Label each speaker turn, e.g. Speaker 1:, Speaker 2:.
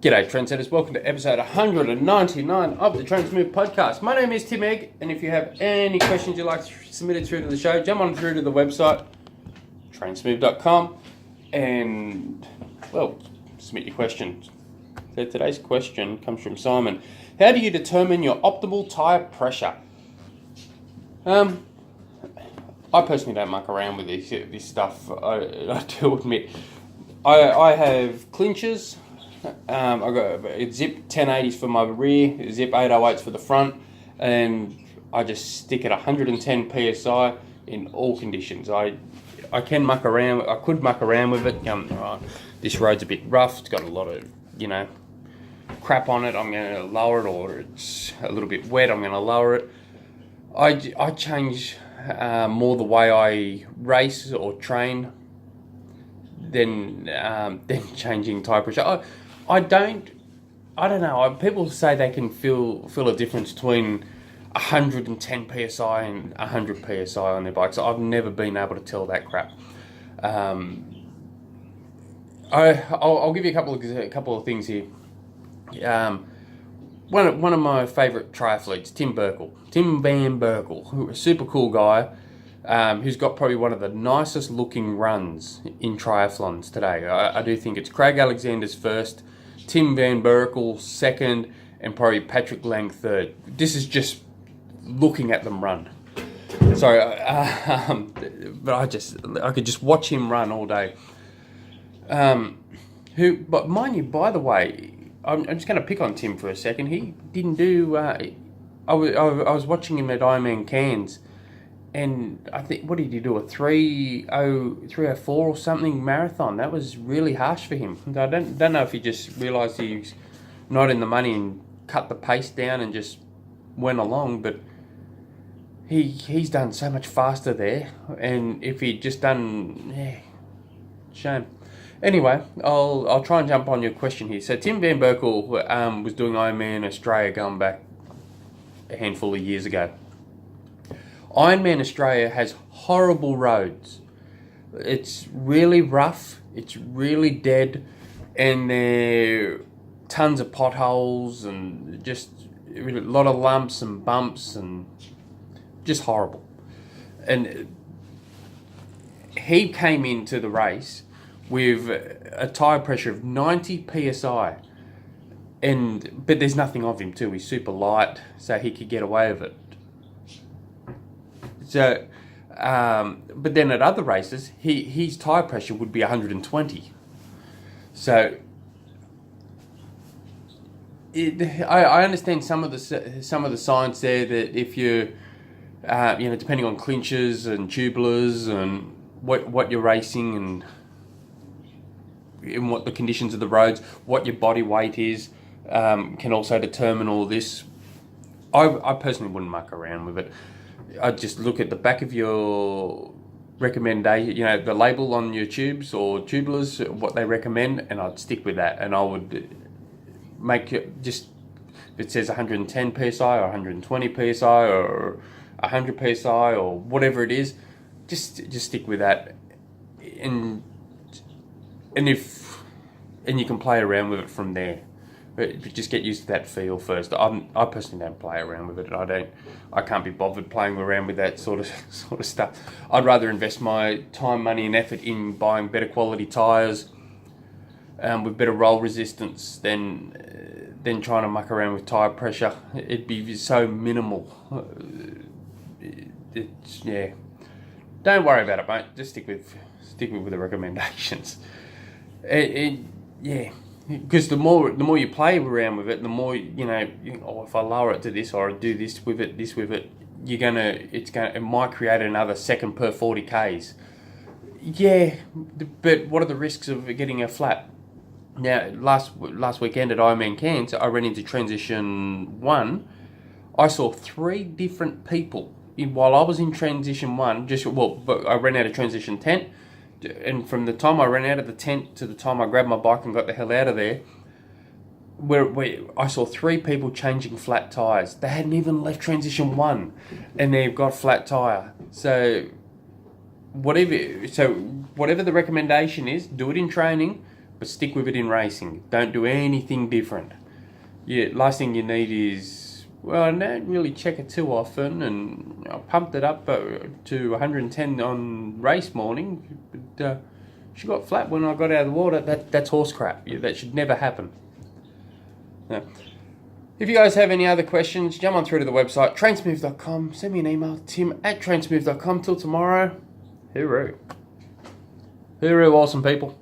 Speaker 1: G'day trendsetters, welcome to episode 199 of the Trainsmove podcast. My name is Tim Egg, and if you have any questions you'd like to submit it through to the show, jump on through to the website, trainsmove.com, and, well, submit your questions. So today's question comes from Simon. How do you determine your optimal tyre pressure? I personally don't muck around with this stuff, I do admit. I have clinchers. I've got a zip 1080s for my rear, zip 808s for the front, and I just stick at 110 psi in all conditions. I can muck around. I could muck around with it. This road's a bit rough. It's got a lot of crap on it. I'm going to lower it, or it's a little bit wet. I'm going to lower it. I change more the way I race or train than changing tyre pressure. I don't know. People say they can feel a difference between 110 psi and 100 psi on their bikes. I've never been able to tell that crap. I'll give you a couple of things here. One of my favourite triathletes, Tim Van Berkel, a super cool guy, who's got probably one of the nicest looking runs in triathlons today. I do think it's Craig Alexander's first, Tim Van Berkel second, and probably Patrick Lang third. This is just looking at them run. Sorry, but I could just watch him run all day. But mind you, by the way, I'm just going to pick on Tim for a second. He didn't do. I was watching him at Ironman Cairns, and I think, what did he do? A 304 or something marathon. That was really harsh for him. I don't know if he just realised he's not in the money and cut the pace down and just went along, but he's done so much faster there. And if he'd just done, shame. Anyway, I'll try and jump on your question here. So Tim Van Berkel was doing Ironman Australia going back a handful of years ago. Ironman Australia has horrible roads. It's really rough, it's really dead, and there are tons of potholes and just a lot of lumps and bumps and just horrible. And he came into the race with a tyre pressure of 90 psi, but there's nothing of him too. He's super light, so he could get away with it. So, but then at other races, his tyre pressure would be 120. So, I understand some of the science there, that if you, depending on clinchers and tubulars and what you're racing and what the conditions of the roads, what your body weight is, can also determine all this. I personally wouldn't muck around with it. I'd just look at the back of your recommendation, the label on your tubes or tubulars, what they recommend, and I'd stick with that. And I would make it just, if it says 110 psi or 120 psi or 100 psi or whatever it is, just stick with that. And you can play around with it from there. But just get used to that feel first. I personally don't play around with it. I can't be bothered playing around with that sort of stuff. I'd rather invest my time, money, and effort in buying better quality tyres, with better roll resistance than trying to muck around with tyre pressure. It'd be so minimal. Don't worry about it, mate. Just stick with the recommendations. Because the more you play around with it, the more if I lower it to this or I do this with it, it might create another second per 40 k's. Yeah, but what are the risks of getting a flat? Now, last weekend at Ironman Cairns, I ran into transition 1. I saw 3 different people while I was in transition 1. But I ran out of transition 10. And from the time I ran out of the tent to the time I grabbed my bike and got the hell out of there, I saw 3 people changing flat tyres. They hadn't even left transition 1, and they've got flat tyre. So whatever the recommendation is, do it in training, but stick with it in racing. Don't do anything different. Yeah, last thing you need is, well, I don't really check it too often, and I pumped it up to 110 on race morning, but she got flat when I got out of the water. That's horse crap. Yeah, that should never happen. No. If you guys have any other questions, jump on through to the website, trainsmooth.com. Send me an email, tim@trainsmooth.com. Till tomorrow, hooroo. Hooroo, awesome people.